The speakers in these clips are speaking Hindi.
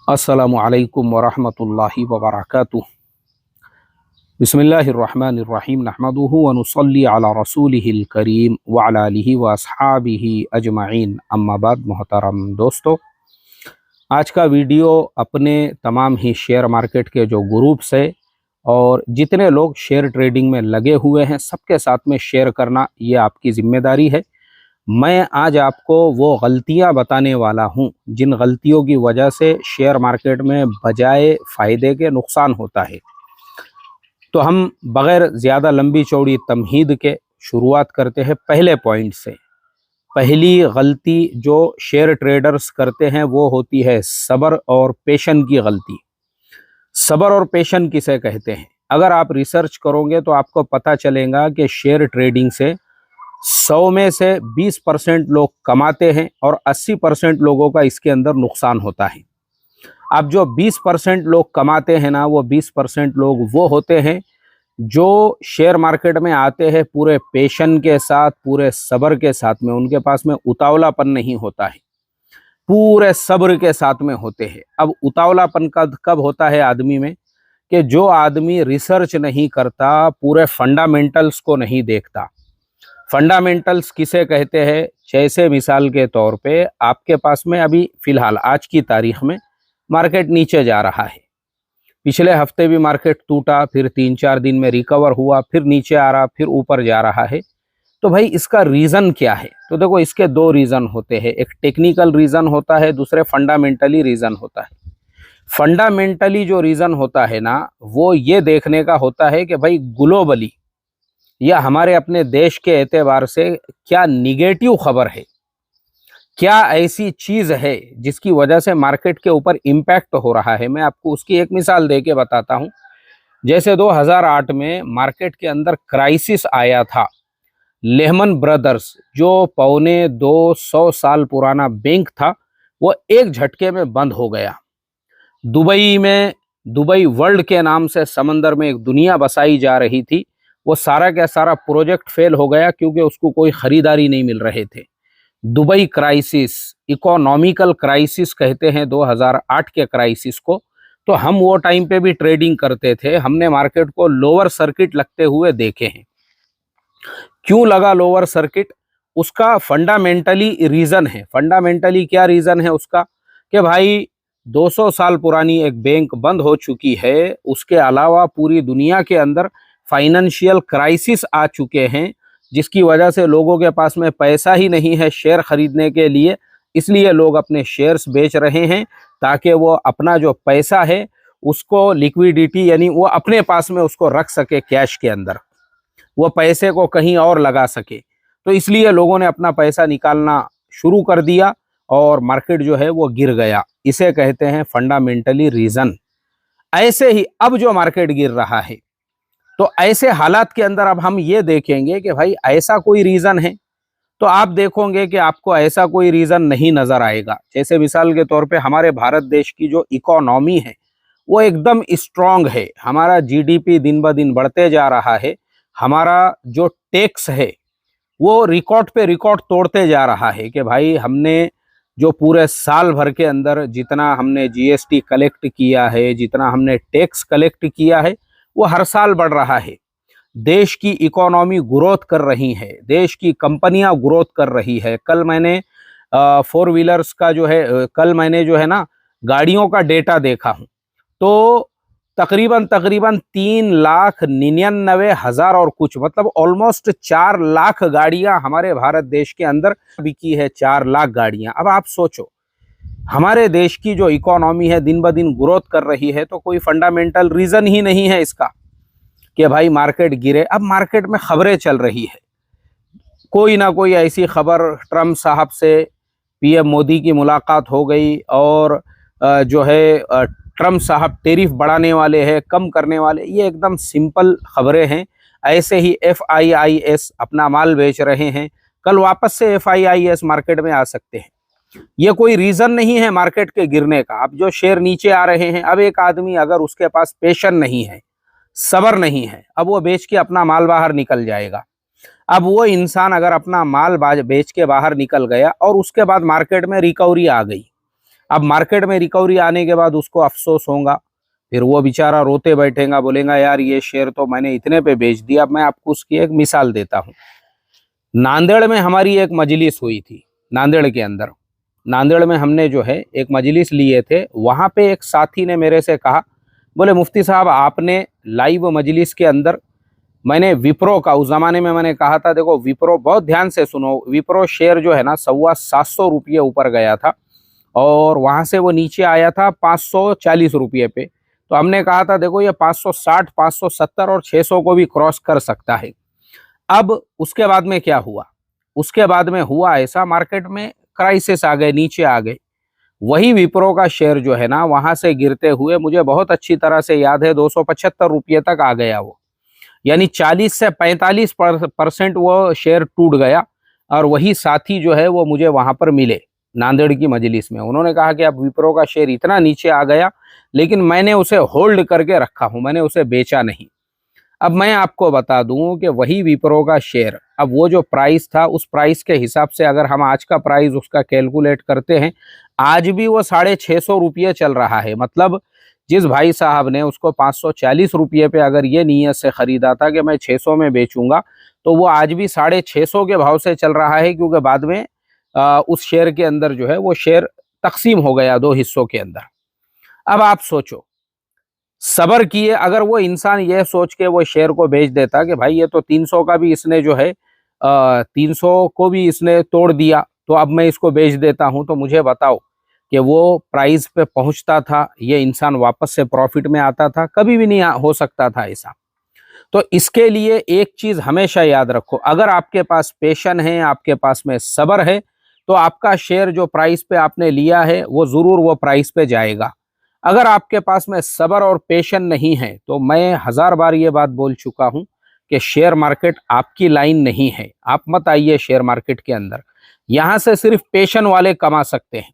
अस्सलामु अलैकुम वरहमतुल्लाहि वबरकातुह। बिस्मिल्लाहिर्रहमानिर्रहीम नहमदुहु व नुसल्ली अला रसूलिहिल करीम व अला आलिहि व अस्हाबिहि अजमईन अम्मा बाद। मोहतरम दोस्तों, आज का वीडियो अपने तमाम ही शेयर मार्केट के जो ग्रुप्स है और जितने लोग शेयर ट्रेडिंग में लगे हुए हैं सबके साथ में शेयर करना ये आपकी ज़िम्मेदारी है। मैं आज आपको वो गलतियां बताने वाला हूं जिन गलतियों की वजह से शेयर मार्केट में बजाय फ़ायदे के नुकसान होता है। तो हम बग़ैर ज़्यादा लंबी चौड़ी तमहीद के शुरुआत करते हैं पहले पॉइंट से। पहली गलती जो शेयर ट्रेडर्स करते हैं वो होती है सब्र और पेशन की गलती। सब्र और पेशन किसे कहते हैं? अगर आप रिसर्च करोगे तो आपको पता चलेगा कि शेयर ट्रेडिंग से 100 में से 20% लोग कमाते हैं और 80% लोगों का इसके अंदर नुकसान होता है। अब जो 20% लोग कमाते हैं ना, वो 20% लोग वो होते हैं जो शेयर मार्केट में आते हैं पूरे पेशन के साथ, पूरे सब्र के साथ में। उनके पास में उतावलापन नहीं होता है, पूरे सब्र के साथ में होते हैं। अब उतावलापन कब होता है आदमी में? कि जो आदमी रिसर्च नहीं करता, पूरे फंडामेंटल्स को नहीं देखता। फंडामेंटल्स किसे कहते हैं? जैसे मिसाल के तौर पे आपके पास में अभी फ़िलहाल आज की तारीख में मार्केट नीचे जा रहा है। पिछले हफ्ते भी मार्केट टूटा, फिर 3-4 दिन में रिकवर हुआ, फिर नीचे आ रहा, फिर ऊपर जा रहा है। तो भाई इसका रीज़न क्या है? तो देखो, इसके दो रीज़न होते हैं। एक टेक्निकल रीज़न होता है, दूसरे फंडामेंटली रीज़न होता है। फंडामेंटली जो रीज़न होता है ना, वो ये देखने का होता है कि भाई ग्लोबली या हमारे अपने देश के एतबार से क्या निगेटिव खबर है, क्या ऐसी चीज़ है जिसकी वजह से मार्केट के ऊपर इम्पैक्ट हो रहा है। मैं आपको उसकी एक मिसाल दे के बताता हूँ। जैसे 2008 में मार्केट के अंदर क्राइसिस आया था। लेहमन ब्रदर्स जो 250 साल पुराना बैंक था, वो एक झटके में बंद हो गया। दुबई में, दुबई वर्ल्ड के नाम से समंदर में एक दुनिया बसाई जा रही थी, वो सारा का सारा प्रोजेक्ट फेल हो गया क्योंकि उसको कोई खरीदारी नहीं मिल रहे थे। दुबई क्राइसिस, इकोनॉमिकल क्राइसिस कहते हैं 2008 के क्राइसिस को। तो हम वो टाइम पे भी ट्रेडिंग करते थे, हमने मार्केट को लोअर सर्किट लगते हुए देखे हैं। क्यों लगा लोअर सर्किट? उसका फंडामेंटली रीज़न है। फंडामेंटली क्या रीज़न है उसका? कि भाई 200 साल पुरानी एक बैंक बंद हो चुकी है, उसके अलावा पूरी दुनिया के अंदर फाइनेंशियल क्राइसिस आ चुके हैं, जिसकी वजह से लोगों के पास में पैसा ही नहीं है शेयर खरीदने के लिए। इसलिए लोग अपने शेयर्स बेच रहे हैं ताकि वो अपना जो पैसा है उसको लिक्विडिटी यानी वो अपने पास में उसको रख सके, कैश के अंदर वो पैसे को कहीं और लगा सके। तो इसलिए लोगों ने अपना पैसा निकालना शुरू कर दिया और मार्केट जो है वो गिर गया। इसे कहते हैं फंडामेंटली रीज़न। ऐसे ही अब जो मार्केट गिर रहा है, तो ऐसे हालात के अंदर अब हम ये देखेंगे कि भाई ऐसा कोई रीज़न है, तो आप देखोगे कि आपको ऐसा कोई रीज़न नहीं नज़र आएगा। जैसे मिसाल के तौर पे हमारे भारत देश की जो इकोनॉमी है वो एकदम स्ट्रांग है। हमारा जीडीपी दिन ब दिन बढ़ते जा रहा है। हमारा जो टैक्स है वो रिकॉर्ड पे रिकॉर्ड तोड़ते जा रहा है कि भाई हमने जो पूरे साल भर के अंदर जितना हमने जीएसटी कलेक्ट किया है, जितना हमने टैक्स कलेक्ट किया है, वो हर साल बढ़ रहा है। देश की इकोनॉमी ग्रोथ कर रही है, देश की कंपनियां ग्रोथ कर रही है। कल मैंने 4 व्हीलर्स का जो है कल मैंने जो है ना गाड़ियों का डेटा देखा हूं, तो तकरीबन तकरीबन 3,99,000 और कुछ, मतलब ऑलमोस्ट 4 लाख गाड़ियां हमारे भारत देश के अंदर बिकी है। 4 लाख गाड़ियां। अब आप सोचो, हमारे देश की जो इकोनॉमी है दिन ब दिन ग्रोथ कर रही है, तो कोई फंडामेंटल रीज़न ही नहीं है इसका कि भाई मार्केट गिरे। अब मार्केट में खबरें चल रही है, कोई ना कोई ऐसी खबर, ट्रम्प साहब से पीएम मोदी की मुलाकात हो गई और जो है ट्रम्प साहब टैरिफ बढ़ाने वाले हैं, कम करने वाले। ये एकदम सिंपल खबरें हैं। ऐसे ही FIIS अपना माल बेच रहे हैं, कल वापस से FIIS मार्केट में आ सकते हैं। ये कोई रीज़न नहीं है मार्केट के गिरने का। अब जो शेयर नीचे आ रहे हैं, अब एक आदमी अगर उसके पास पेशन नहीं है, सब्र नहीं है, अब वो बेच के अपना माल बाहर निकल जाएगा। अब वो इंसान अगर अपना माल बेच के बाहर निकल गया और उसके बाद मार्केट में रिकवरी आ गई, अब मार्केट में रिकवरी आने के बाद उसको अफसोस होगा, फिर वो बेचारा रोते बैठेगा, बोलेगा यार ये शेयर तो मैंने इतने पे बेच दिया। अब मैं आपको उसकी एक मिसाल देता हूँ। नांदेड़ में हमारी एक मजलिस हुई थी, नांदेड़ के अंदर, नांदेड़ में हमने जो है एक मजलिस लिए थे। वहाँ पे एक साथी ने मेरे से कहा, बोले मुफ्ती साहब आपने लाइव मजलिस के अंदर, मैंने विप्रो का, उस जमाने में मैंने कहा था, देखो विप्रो, बहुत ध्यान से सुनो, विप्रो शेयर जो है ना 725 ऊपर गया था और वहाँ से वो नीचे आया था 540 रुपये पे। तो हमने कहा था देखो ये 560, 570 और 600 को भी क्रॉस कर सकता है। अब उसके बाद में क्या हुआ, उसके बाद में हुआ ऐसा, मार्केट में क्राइसिस आ गए, नीचे आ गए। वही विप्रो का शेयर जो है ना वहां से गिरते हुए मुझे बहुत अच्छी तरह से याद है 275 रुपये तक आ गया वो, यानी 40 से 45% वो शेयर टूट गया। और वही साथी जो है वो मुझे वहां पर मिले नांदेड़ की मजलिस में। उन्होंने कहा कि अब विप्रो का शेयर इतना नीचे आ गया, लेकिन मैंने उसे होल्ड करके रखा हूं, मैंने उसे बेचा नहीं। अब मैं आपको बता दूं कि वही विप्रो का शेयर, अब वो जो प्राइस था उस प्राइस के हिसाब से अगर हम आज का प्राइस उसका कैलकुलेट करते हैं, आज भी वो 650 रुपये चल रहा है। मतलब जिस भाई साहब ने उसको 540 रुपये पे अगर ये नीयत से ख़रीदा था कि मैं 600 में बेचूंगा, तो वो आज भी 650 के भाव से चल रहा है, क्योंकि बाद में उस शेयर के अंदर जो है वो शेयर तकसीम हो गया 2 हिस्सों के अंदर। अब आप सोचो, सब्र किए, अगर वो इंसान ये सोच के वो शेयर को बेच देता कि भाई ये तो 300 का भी इसने जो है 300 को भी इसने तोड़ दिया, तो अब मैं इसको बेच देता हूं, तो मुझे बताओ कि वो प्राइस पे पहुंचता था, ये इंसान वापस से प्रॉफिट में आता था? कभी भी नहीं हो सकता था ऐसा। तो इसके लिए एक चीज हमेशा याद रखो, अगर आपके पास पेशन है, आपके पास में सब्र है, तो आपका शेयर जो प्राइस पे आपने लिया है वो जरूर वो प्राइस पे जाएगा। अगर आपके पास में सब्र और पेशन नहीं है, तो मैं 1000 बार ये बात बोल चुका हूं कि शेयर मार्केट आपकी लाइन नहीं है, आप मत आइए शेयर मार्केट के अंदर। यहां से सिर्फ पेशन वाले कमा सकते हैं,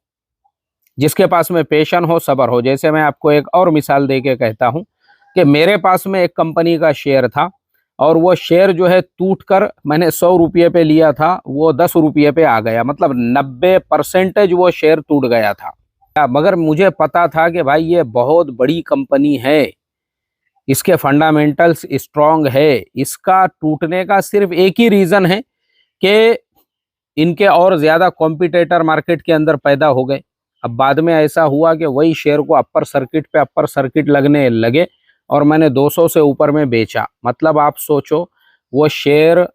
जिसके पास में पेशन हो, सब्र हो। जैसे मैं आपको एक और मिसाल दे के कहता हूं कि मेरे पास में एक कंपनी का शेयर था और वो शेयर जो है टूट कर, मैंने 100 रुपये पे लिया था, वो 10 रुपये पे आ गया। मतलब 90% वो शेयर टूट गया था। मगर मुझे पता था कि भाई ये बहुत बड़ी कंपनी है, इसके फंडामेंटल्स स्ट्रांग है, इसका टूटने का सिर्फ एक ही रीजन है कि इनके और ज्यादा कॉम्पिटिटर मार्केट के अंदर पैदा हो गए। अब बाद में ऐसा हुआ कि वही शेयर को अपर सर्किट पे अपर सर्किट लगने लगे और मैंने 200 से ऊपर में बेचा। मतलब आप सोचो, वो शेयर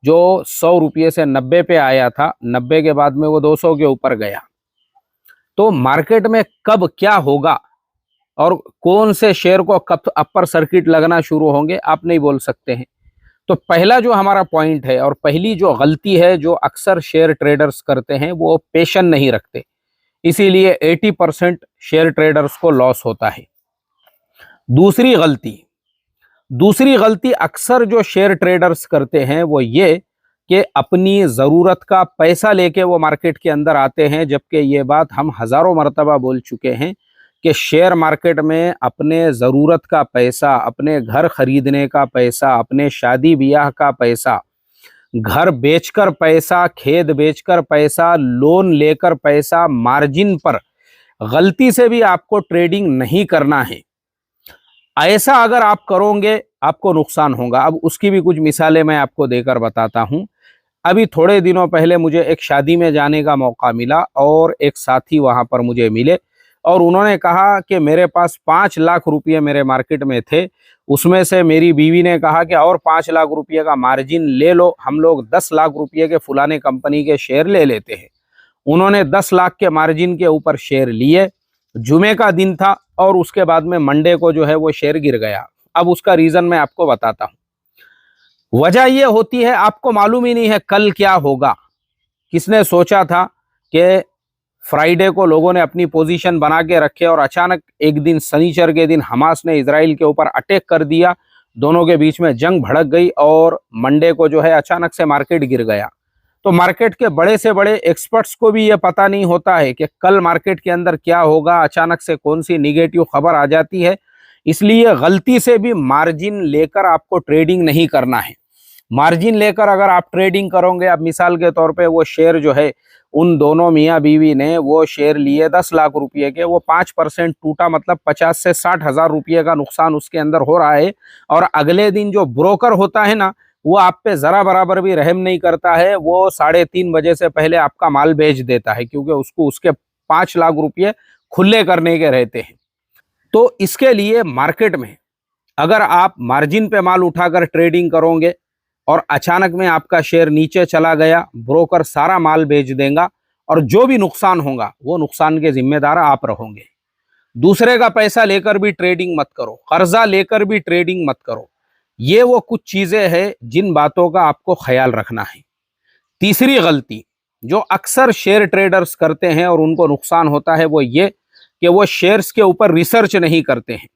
जो 100 रुपये से 90 पे आया था, 90 के बाद में वो 200 के ऊपर गया। तो मार्केट में कब क्या होगा और कौन से शेयर को कब अपर सर्किट लगना शुरू होंगे, आप नहीं बोल सकते हैं। तो पहला जो हमारा पॉइंट है और पहली जो गलती है जो अक्सर शेयर ट्रेडर्स करते हैं, वो पेशन नहीं रखते, इसीलिए 80% शेयर ट्रेडर्स को लॉस होता है। दूसरी गलती अक्सर जो शेयर ट्रेडर्स करते हैं वो ये कि अपनी ज़रूरत का पैसा लेके वो मार्केट के अंदर आते हैं, जबकि ये बात हम हज़ारों मरतबा बोल चुके हैं कि शेयर मार्केट में अपने ज़रूरत का पैसा, अपने घर खरीदने का पैसा, अपने शादी ब्याह का पैसा, घर बेचकर पैसा, खेत बेचकर पैसा, लोन लेकर पैसा, मार्जिन पर गलती से भी आपको ट्रेडिंग नहीं करना है। ऐसा अगर आप करोगे आपको नुकसान होगा। अब उसकी भी कुछ मिसालें मैं आपको देकर बताता हूं। अभी थोड़े दिनों पहले मुझे एक शादी में जाने का मौका मिला और एक साथी वहां पर मुझे मिले और उन्होंने कहा कि मेरे पास 5 लाख रुपये मेरे मार्केट में थे, उसमें से मेरी बीवी ने कहा कि और 5 लाख रुपये का मार्जिन ले लो, हम लोग 10 लाख रुपये के फलाने कंपनी के शेयर ले लेते हैं। उन्होंने 10 लाख के मार्जिन के ऊपर शेयर लिए। जुमे का दिन था और उसके बाद में मंडे को जो है वो शेयर गिर गया। अब उसका रीजन मैं आपको बताता हूं। वजह ये होती है, आपको मालूम ही नहीं है कल क्या होगा। किसने सोचा था कि फ्राइडे को लोगों ने अपनी पोजीशन बना के रखे और अचानक एक दिन शनिचर के दिन हमास ने इजराइल के ऊपर अटैक कर दिया, दोनों के बीच में जंग भड़क गई और मंडे को जो है अचानक से मार्केट गिर गया। तो मार्केट के बड़े से बड़े एक्सपर्ट्स को भी ये पता नहीं होता है कि कल मार्केट के अंदर क्या होगा, अचानक से कौन सी निगेटिव खबर आ जाती है। इसलिए गलती से भी मार्जिन लेकर आपको ट्रेडिंग नहीं करना है। मार्जिन लेकर अगर आप ट्रेडिंग करोगे, अब मिसाल के तौर पे वो शेयर जो है, उन दोनों मियाँ बीवी ने वो शेयर लिए 10 लाख रुपए के, वो 5% टूटा, मतलब 50 से 60 हजार रुपये का नुकसान उसके अंदर हो रहा है। और अगले दिन जो ब्रोकर होता है ना, वो आप पे जरा बराबर भी रहम नहीं करता है, वो 3:30 बजे से पहले आपका माल बेच देता है, क्योंकि उसको उसके 5 लाख रुपये खुले करने के रहते हैं। तो इसके लिए मार्केट में अगर आप मार्जिन पे माल उठाकर ट्रेडिंग करोगे और अचानक में आपका शेयर नीचे चला गया, ब्रोकर सारा माल बेच देगा और जो भी नुकसान होगा वो नुकसान के जिम्मेदार आप रहोगे। दूसरे का पैसा लेकर भी ट्रेडिंग मत करो, कर्जा लेकर भी ट्रेडिंग मत करो। ये वो कुछ चीजें हैं जिन बातों का आपको ख्याल रखना है। तीसरी गलती जो अक्सर शेयर ट्रेडर्स करते हैं और उनको नुकसान होता है, वो ये कि वो शेयर्स के ऊपर रिसर्च नहीं करते हैं।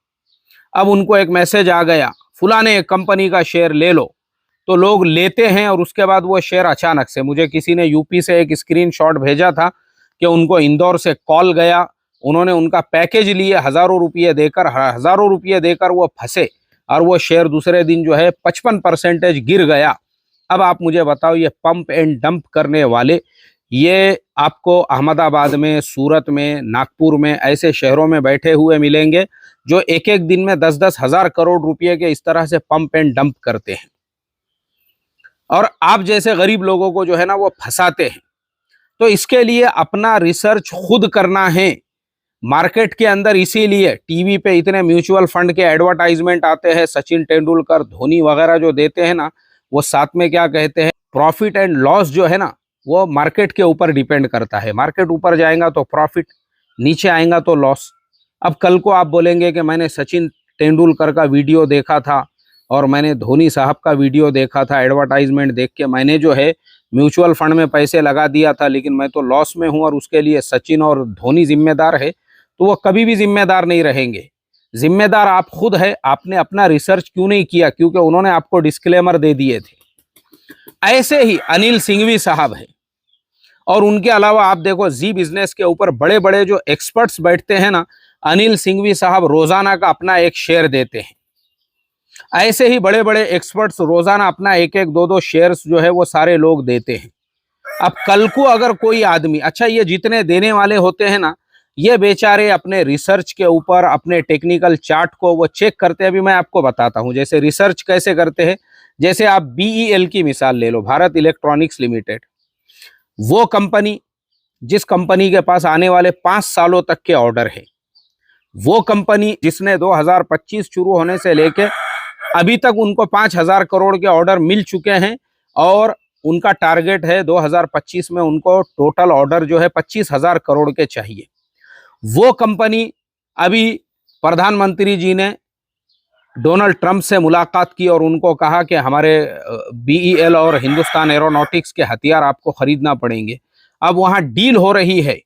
अब उनको एक मैसेज आ गया, फलाने कंपनी का शेयर ले लो, तो लोग लेते हैं और उसके बाद वो शेयर अचानक से, मुझे किसी ने यूपी से एक स्क्रीनशॉट भेजा था कि उनको इंदौर से कॉल गया, उन्होंने उनका पैकेज लिए, हजारों रुपये देकर वो फंसे और वो शेयर दूसरे दिन जो है 55% गिर गया। अब आप मुझे बताओ, ये पंप एंड डंप करने वाले ये आपको अहमदाबाद में, सूरत में, नागपुर में, ऐसे शहरों में बैठे हुए मिलेंगे जो एक एक दिन में 10-10 हजार करोड़ रुपए के इस तरह से पंप एंड डंप करते हैं और आप जैसे गरीब लोगों को जो है ना वो फंसाते हैं। तो इसके लिए अपना रिसर्च खुद करना है मार्केट के अंदर। इसीलिए टीवी पे इतने म्यूचुअल फंड के एडवर्टाइजमेंट आते हैं, सचिन तेंदुलकर, धोनी वगैरह जो देते हैं ना, वो साथ में क्या कहते हैं, प्रॉफिट एंड लॉस जो है ना वो मार्केट के ऊपर डिपेंड करता है। मार्केट ऊपर जाएगा तो प्रॉफिट, नीचे आएगा तो लॉस। अब कल को आप बोलेंगे कि मैंने सचिन तेंदुलकर का वीडियो देखा था और मैंने धोनी साहब का वीडियो देखा था, एडवर्टाइजमेंट देख के मैंने जो है म्यूचुअल फंड में पैसे लगा दिया था, लेकिन मैं तो लॉस में हूं और उसके लिए सचिन और धोनी जिम्मेदार है। तो वो कभी भी जिम्मेदार नहीं रहेंगे। जिम्मेदार आप खुद है। आपने अपना रिसर्च क्यों नहीं किया? क्योंकि उन्होंने आपको डिस्क्लेमर दे दिए थे। ऐसे ही अनिल सिंघवी साहब है और उनके अलावा आप देखो जी बिजनेस के ऊपर बड़े बड़े जो एक्सपर्ट्स बैठते हैं ना, अनिल सिंघवी साहब रोजाना का अपना एक शेयर देते हैं। ऐसे ही बड़े बड़े एक्सपर्ट्स रोजाना अपना एक एक दो दो शेयर्स जो है वो सारे लोग देते हैं। अब कल को अगर कोई आदमी, अच्छा ये जितने देने वाले होते हैं ना, ये बेचारे अपने रिसर्च के ऊपर अपने टेक्निकल चार्ट को वो चेक करते हैं। अभी मैं आपको बताता हूं जैसे रिसर्च कैसे करते हैं। जैसे आप बीईएल की मिसाल ले लो, भारत इलेक्ट्रॉनिक्स लिमिटेड। वो कंपनी, जिस कंपनी के पास आने वाले 5 सालों तक के ऑर्डर है, वो कंपनी जिसने 2025 शुरू होने से लेके अभी तक उनको 5,000 करोड़ के ऑर्डर मिल चुके हैं और उनका टारगेट है 2025 में उनको टोटल ऑर्डर जो है 25,000 करोड़ के चाहिए। वो कंपनी, अभी प्रधानमंत्री जी ने डोनाल्ड ट्रंप से मुलाकात की और उनको कहा कि हमारे बीईएल और हिंदुस्तान एरोनॉटिक्स के हथियार आपको खरीदना पड़ेंगे। अब वहां डील हो रही है,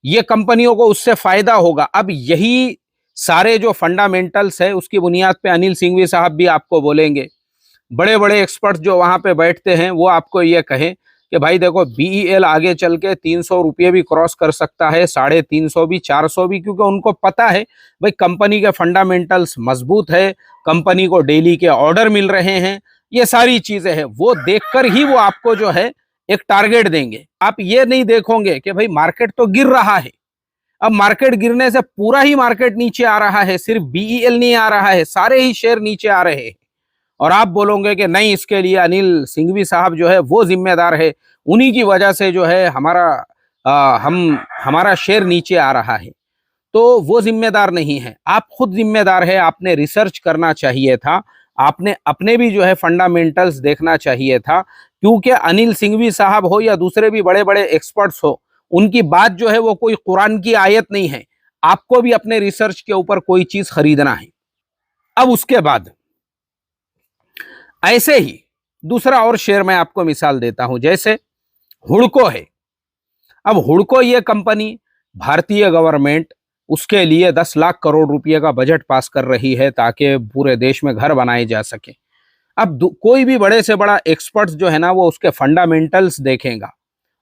ये कंपनियों को उससे फायदा होगा। अब यही सारे जो फंडामेंटल्स है उसकी बुनियाद पे अनिल सिंघवी साहब भी आपको बोलेंगे। बड़े बड़े एक्सपर्ट्स जो वहां पे बैठते हैं वो आपको ये कहें कि भाई देखो बीईएल आगे चल के 300 रुपये भी क्रॉस कर सकता है, 350 भी, 400 भी, क्योंकि उनको पता है भाई कंपनी के फंडामेंटल्स मजबूत है, कंपनी को डेली के ऑर्डर मिल रहे हैं, ये सारी चीजें हैं। वो देखकर ही वो आपको जो है एक टारगेट देंगे। आप ये नहीं देखोगे कि भाई मार्केट तो गिर रहा है, अब मार्केट गिरने से पूरा ही मार्केट नीचे आ रहा है, सिर्फ बीईएल नहीं आ रहा है, सारे ही शेयर नीचे आ रहे हैं, और आप बोलोगे कि नहीं इसके लिए अनिल सिंघवी साहब जो है वो जिम्मेदार है, उन्हीं की वजह से जो है हमारा शेयर नीचे आ रहा है। तो वो जिम्मेदार नहीं है, आप खुद जिम्मेदार है। आपने रिसर्च करना चाहिए था, आपने अपने भी जो है फंडामेंटल्स देखना चाहिए था, क्योंकि अनिल सिंघवी साहब हो या दूसरे भी बड़े बड़े एक्सपर्ट्स हो, उनकी बात जो है वो कोई कुरान की आयत नहीं है। आपको भी अपने रिसर्च के ऊपर कोई चीज खरीदना है। अब उसके बाद ऐसे ही दूसरा और शेयर मैं आपको मिसाल देता हूं, जैसे हुडको है। अब हुडको ये कंपनी, भारतीय गवर्नमेंट उसके लिए 10 लाख करोड़ रुपए का बजट पास कर रही है ताकि पूरे देश में घर बनाए जा सके। अब कोई भी बड़े से बड़ा एक्सपर्ट्स जो है ना वो उसके फंडामेंटल्स देखेगा,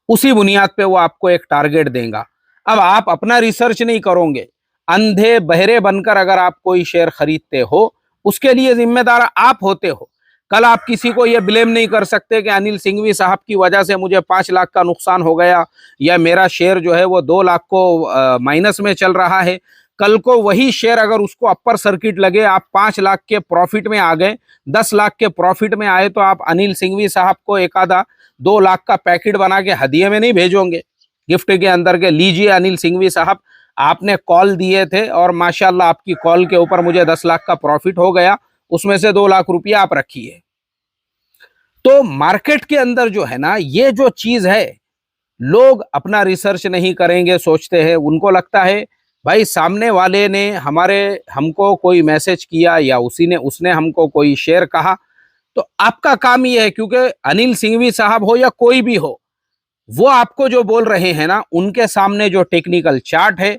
उसी बुनियाद पे वो आपको एक टारगेट देगा। अब आप अपना रिसर्च नहीं करोगे, अंधे बहरे बनकर अगर आप कोई शेयर खरीदते हो, उसके लिए जिम्मेदार आप होते हो। कल आप किसी को ये ब्लेम नहीं कर सकते कि अनिल सिंघवी साहब की वजह से मुझे 5 लाख का नुकसान हो गया या मेरा शेयर जो है वो 2 लाख को माइनस में चल रहा है। कल को वही शेयर अगर उसको अपर सर्किट लगे, आप 5 लाख के प्रॉफिट में आ गए, 10 लाख के प्रॉफिट में आए, तो आप अनिल सिंघवी साहब को एक आधा 2 लाख का पैकेट बना के हदिये में नहीं भेजोगे गिफ्ट के अंदर के, लीजिए अनिल सिंघवी साहब आपने कॉल दिए थे और माशाल्लाह आपकी कॉल के ऊपर मुझे 10 लाख का प्रॉफिट हो गया, उसमें से 2 लाख रुपया आप रखिए। तो मार्केट के अंदर जो है ना, ये जो चीज है, लोग अपना रिसर्च नहीं करेंगे, सोचते हैं, उनको लगता है भाई सामने वाले ने हमको कोई मैसेज किया या उसने हमको कोई शेयर कहा, तो आपका काम ये है, क्योंकि अनिल सिंघवी साहब हो या कोई भी हो, वो आपको जो बोल रहे हैं ना, उनके सामने जो टेक्निकल चार्ट है,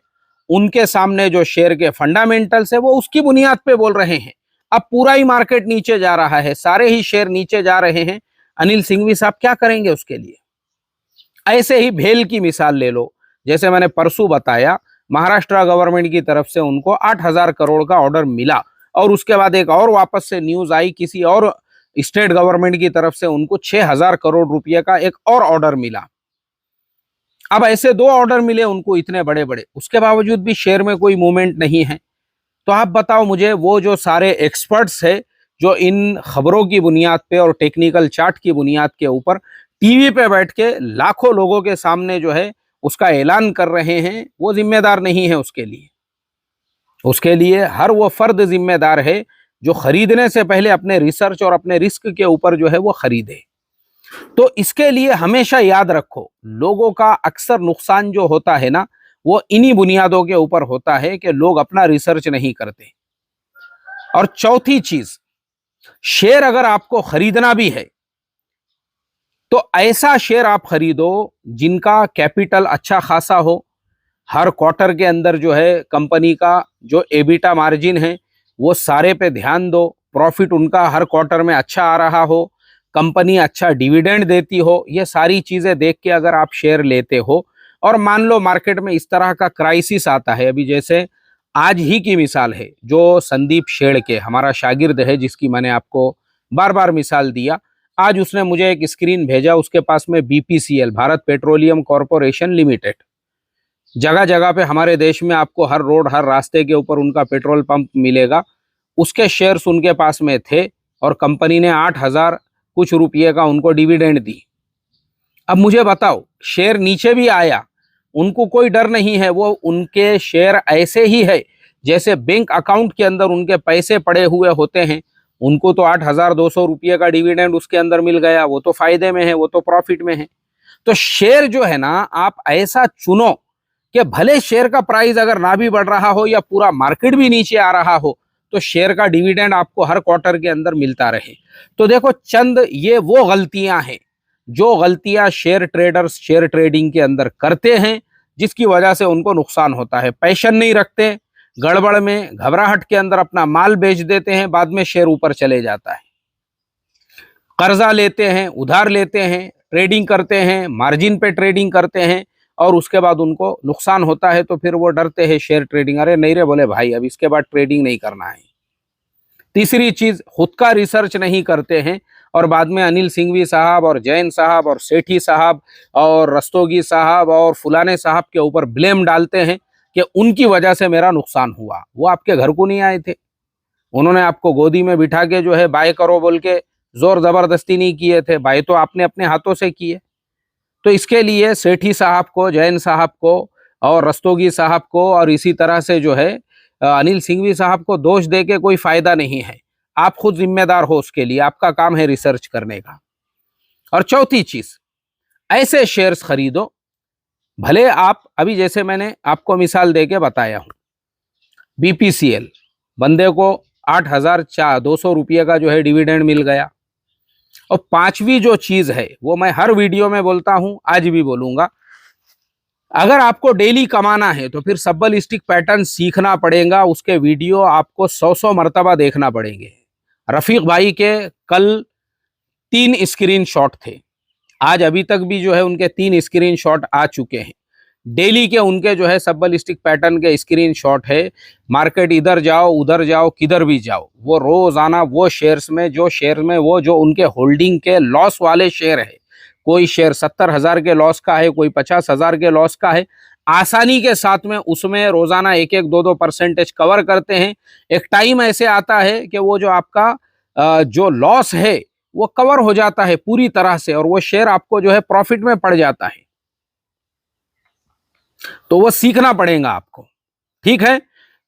उनके सामने जो शेयर के फंडामेंटल्स है, वो उसकी बुनियाद पे बोल रहे हैं। अब पूरा ही मार्केट नीचे जा रहा है, सारे ही शेयर नीचे जा रहे हैं, अनिल सिंघवी साहब क्या करेंगे उसके लिए? ऐसे ही भेल की मिसाल ले लो, जैसे मैंने परसों बताया, महाराष्ट्र गवर्नमेंट की तरफ से उनको 8,000 करोड़ का ऑर्डर मिला और उसके बाद एक और वापस से न्यूज आई, किसी और स्टेट गवर्नमेंट की तरफ से उनको 6,000 करोड़ रुपए का एक और ऑर्डर मिला। अब ऐसे 2 ऑर्डर मिले उनको इतने बड़े बड़े, उसके बावजूद भी शेयर में कोई मूवमेंट नहीं है। तो आप बताओ मुझे, वो जो सारे एक्सपर्ट्स है जो इन खबरों की बुनियाद पे और टेक्निकल चार्ट की बुनियाद के ऊपर टीवी पे बैठ के लाखों लोगों के सामने जो है उसका ऐलान कर रहे हैं, वो जिम्मेदार नहीं है उसके लिए। उसके लिए हर वो फर्द जिम्मेदार है जो खरीदने से पहले अपने रिसर्च और अपने रिस्क के ऊपर जो है वो खरीदे। तो इसके लिए हमेशा याद रखो, लोगों का अक्सर नुकसान जो होता है ना, वो इन्हीं बुनियादों के ऊपर होता है कि लोग अपना रिसर्च नहीं करते। और चौथी चीज, शेयर अगर आपको खरीदना भी है तो ऐसा शेयर आप खरीदो जिनका कैपिटल अच्छा खासा हो, हर क्वार्टर के अंदर जो है कंपनी का जो एबिटा मार्जिन है वो सारे पे ध्यान दो, प्रॉफिट उनका हर क्वार्टर में अच्छा आ रहा हो, कंपनी अच्छा डिविडेंड देती हो, ये सारी चीजें देख के अगर आप शेयर लेते हो, और मान लो मार्केट में इस तरह का क्राइसिस आता है, अभी जैसे आज ही की मिसाल है, जो संदीप शेड़के हमारा शागिर्द है जिसकी मैंने आपको बार बार मिसाल दिया, आज उसने मुझे एक स्क्रीन भेजा, उसके पास में BPCL, Bharat petroleum corporation limited, जगह जगह पे हमारे देश में आपको हर रोड हर रास्ते के ऊपर उनका पेट्रोल पंप मिलेगा, उसके शेयर्स उनके पास में थे और कंपनी ने 8,000 कुछ रुपये का उनको डिविडेंड दी। अब मुझे बताओ, शेयर नीचे भी आया, उनको कोई डर नहीं है, वो उनके शेयर ऐसे ही है जैसे बैंक अकाउंट के अंदर उनके पैसे पड़े हुए होते हैं, उनको तो 8,200 रुपये का डिविडेंड उसके अंदर मिल गया, वो तो फायदे में है, वो तो प्रॉफिट में है। तो शेयर जो है ना, आप ऐसा चुनो कि भले शेयर का प्राइस अगर ना भी बढ़ रहा हो या पूरा मार्केट भी नीचे आ रहा हो, तो शेयर का डिविडेंड आपको हर क्वार्टर के अंदर मिलता रहे। तो देखो, चंद ये वो गलतियां हैं जो गलतियां शेयर ट्रेडर्स शेयर ट्रेडिंग के अंदर करते हैं, जिसकी वजह से उनको नुकसान होता है। पैशन नहीं रखते, गड़बड़ में घबराहट के अंदर अपना माल बेच देते हैं, बाद में शेयर ऊपर चले जाता है। कर्जा लेते हैं, उधार लेते हैं, ट्रेडिंग करते हैं, मार्जिन पे ट्रेडिंग करते हैं और उसके बाद उनको नुकसान होता है, तो फिर वो डरते हैं शेयर ट्रेडिंग, अरे नहीं रे बोले भाई, अब इसके बाद ट्रेडिंग नहीं करना है। तीसरी चीज, खुद का रिसर्च नहीं करते हैं और बाद में अनिल सिंघवी साहब और जैन साहब और सेठी साहब और रस्तोगी साहब और फुलाने साहब के ऊपर ब्लेम डालते हैं कि उनकी वजह से मेरा नुकसान हुआ। वो आपके घर को नहीं आए थे, उन्होंने आपको गोदी में बिठा के जो है बाय करो बोल के जोर जबरदस्ती नहीं किए थे, बाय तो आपने अपने हाथों से किए। तो इसके लिए सेठी साहब को, जैन साहब को और रस्तोगी साहब को और इसी तरह से जो है अनिल सिंघवी साहब को दोष दे के कोई फायदा नहीं है। आप खुद जिम्मेदार हो उसके लिए, आपका काम है रिसर्च करने का। और चौथी चीज, ऐसे शेयर्स खरीदो, भले आप अभी जैसे मैंने आपको मिसाल दे के बताया हूं, बीपीसीएल बंदे को 8,200 रुपये का जो है डिविडेंड मिल गया। और पांचवी जो चीज है, वो मैं हर वीडियो में बोलता हूं, आज भी बोलूंगा, अगर आपको डेली कमाना है तो फिर सब्बल स्टिक पैटर्न सीखना पड़ेगा, उसके वीडियो आपको 100 मर्तबा देखना पड़ेंगे। रफीक भाई के कल 3 स्क्रीनशॉट थे, आज अभी तक भी जो है उनके 3 स्क्रीनशॉट आ चुके हैं। डेली के उनके जो है सबलिस्टिक पैटर्न के स्क्रीनशॉट है। मार्केट इधर जाओ उधर जाओ किधर भी जाओ, वो रोजाना वो शेयर्स में वो जो उनके होल्डिंग के लॉस वाले शेयर है, कोई शेयर 70,000 के लॉस का है, कोई 50,000 के लॉस का है, आसानी के साथ में उसमें रोजाना 1-2% कवर करते हैं। एक टाइम ऐसे आता है कि वो जो आपका जो लॉस है वो कवर हो जाता है पूरी तरह से, और वो शेयर आपको जो है प्रॉफिट में पड़ जाता है। तो वो सीखना पड़ेगा आपको, ठीक है।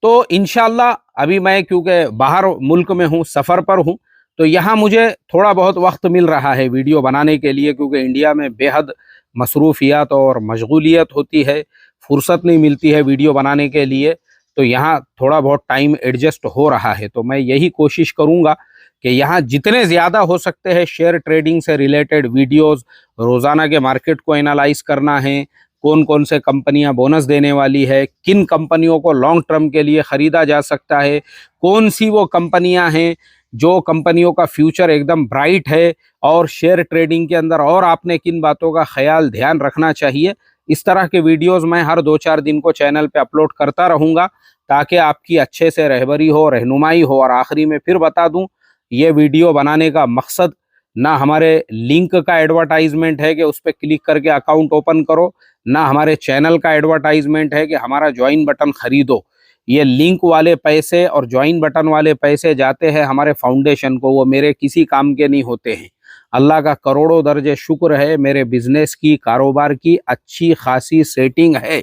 तो इंशाल्लाह अभी मैं क्योंकि बाहर मुल्क में हूँ, सफ़र पर हूँ, तो यहाँ मुझे थोड़ा बहुत वक्त मिल रहा है वीडियो बनाने के लिए, क्योंकि इंडिया में बेहद मसरूफियात और मशगूलियत होती है, फुर्सत नहीं मिलती है वीडियो बनाने के लिए। तो यहाँ थोड़ा बहुत टाइम एडजस्ट हो रहा है। तो मैं यही कोशिश करूँगा कि यहाँ जितने ज़्यादा हो सकते हैं शेयर ट्रेडिंग से रिलेटेड वीडियोस, रोज़ाना के मार्केट को एनालाइज करना है, कौन कौन से कंपनियां बोनस देने वाली है, किन कंपनियों को लॉन्ग टर्म के लिए ख़रीदा जा सकता है, कौन सी वो कंपनियां हैं जो कंपनियों का फ्यूचर एकदम ब्राइट है, और शेयर ट्रेडिंग के अंदर और आपने किन बातों का ख्याल ध्यान रखना चाहिए। इस तरह के वीडियोस मैं हर 2-4 दिन को चैनल पे अपलोड करता रहूँगा, ताकि आपकी अच्छे से रहबरी हो, रहनुमाई हो। और आखिरी में फिर बता दूँ, ये वीडियो बनाने का मकसद ना हमारे लिंक का एडवर्टाइजमेंट है कि उस पर क्लिक करके अकाउंट ओपन करो, ना हमारे चैनल का एडवर्टाइजमेंट है कि हमारा ज्वाइन बटन खरीदो। ये लिंक वाले पैसे और ज्वाइन बटन वाले पैसे जाते हैं हमारे फाउंडेशन को, वो मेरे किसी काम के नहीं होते हैं। अल्लाह का करोड़ों दर्जे शुक्र है, मेरे बिजनेस की, कारोबार की अच्छी खासी सेटिंग है।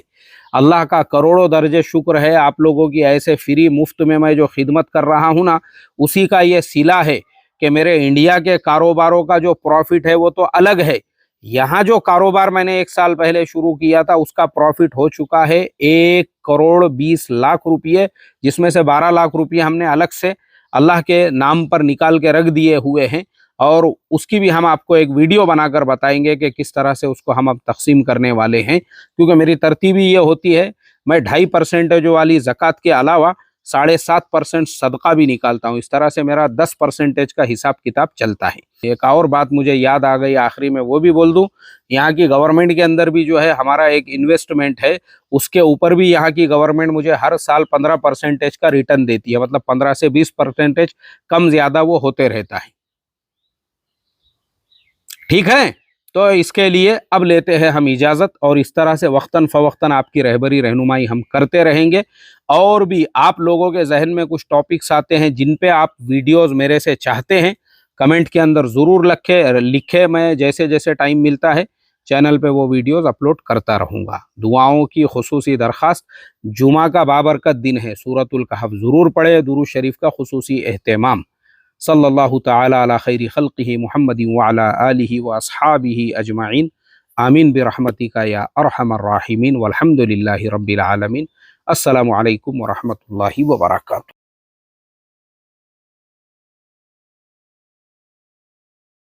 अल्लाह का करोड़ों दर्जे शुक्र है, आप लोगों की ऐसे फ्री मुफ्त में मैं जो खिदमत कर रहा हूँ ना, उसी का ये सिला है कि मेरे इंडिया के कारोबारों का जो प्रॉफिट है वो तो अलग है। यहाँ जो कारोबार मैंने 1 साल पहले शुरू किया था उसका प्रॉफिट हो चुका है 1,20,00,000 रुपये, जिसमें से 12 लाख रुपये हमने अलग से अल्लाह के नाम पर निकाल के रख दिए हुए हैं। और उसकी भी हम आपको एक वीडियो बनाकर बताएंगे कि किस तरह से उसको हम अब तकसीम करने वाले हैं, क्योंकि मेरी तरतीब ये होती है, मैं 2.5% वाली ज़कात के अलावा 7.5% सदका भी निकालता हूँ। इस तरह से मेरा 10% का हिसाब किताब चलता है। एक और बात मुझे याद आ गई आखिरी में, वो भी बोल दूँ, यहाँ की गवर्नमेंट के अंदर भी जो है हमारा एक इन्वेस्टमेंट है, उसके ऊपर भी यहाँ की गवर्नमेंट मुझे हर साल 15% का रिटर्न देती है। मतलब 15 से 20% कम ज़्यादा वो होते रहता है, ठीक है। तो इसके लिए अब लेते हैं हम इजाज़त, और इस तरह से वक्तन फ़वक्तन आपकी रहबरी रहनुमाई हम करते रहेंगे। और भी आप लोगों के जहन में कुछ टॉपिक्स आते हैं जिन पे आप वीडियोस मेरे से चाहते हैं, कमेंट के अंदर ज़रूर लिखे। मैं जैसे जैसे टाइम मिलता है चैनल पे वो वीडियोस अपलोड करता रहूँगा। दुआओं की खुसूसी दरख्वास्त, जुमा का बाबरकत दिन है, सूरतुल कहफ ज़रूर पढ़े, दुरूद शरीफ का खुसूसी एहतमाम। सल्लल्लाहु तआला अला खैरि खल्क़िही मुहम्मदिन व अला आलिही व अस्हाबिही अजमाइन। आमीन बिरहमतिका या अरहमर राहिमीन। वल्हम्दुलिल्लाहि रब्बिल आलमीन। अस्सलामु अलैकुम व रहमतुल्लाहि व बरकातुहू।